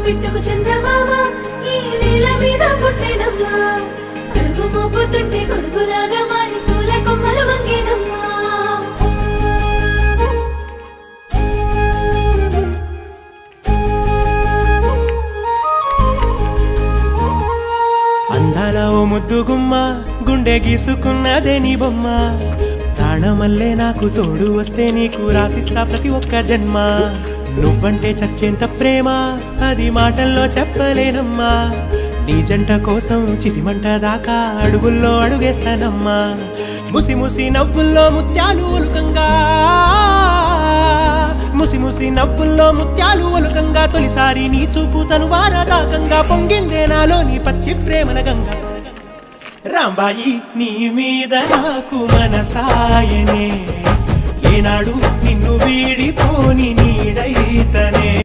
పిట్టుకు చందమామ ఈ నేల మీద పుట్టేనమ్మా అడుగు మోపుతుంటే గొడుగులాగా మారి పూల కొమ్మలు వంగేనమ్మా అందాల ఓ ముద్దు గుమ్మ గుండె గీసుకున్నదే నీ బొమ్మ ప్రాణమల్లే నాకు తోడు వస్తే నీకు రాసిస్తా ప్రతి ఒక్క జన్మ నువ్వంటే చచ్చేంత ప్రేమ అది మాటల్లో చెప్పలేనమ్మా నీ జంట కోసం చితిమంట దాకా అడుగుల్లో అడుగేస్తానమ్మా ముసి ముసి నవ్వుల్లో ముత్యాలు ఒలుకంగా ముసి ముసి నవ్వుల్లో ముత్యాలు ఒలుకంగా తొలిసారి నీ చూపు తను వారదాకంగా పొంగిందే నాలో నీ పచ్చి ప్రేమల గంగా రాంబాయి నీ మీద నాకు మనసాయనే ఏనాడు నిన్ను వీడిపోని నీడైతనే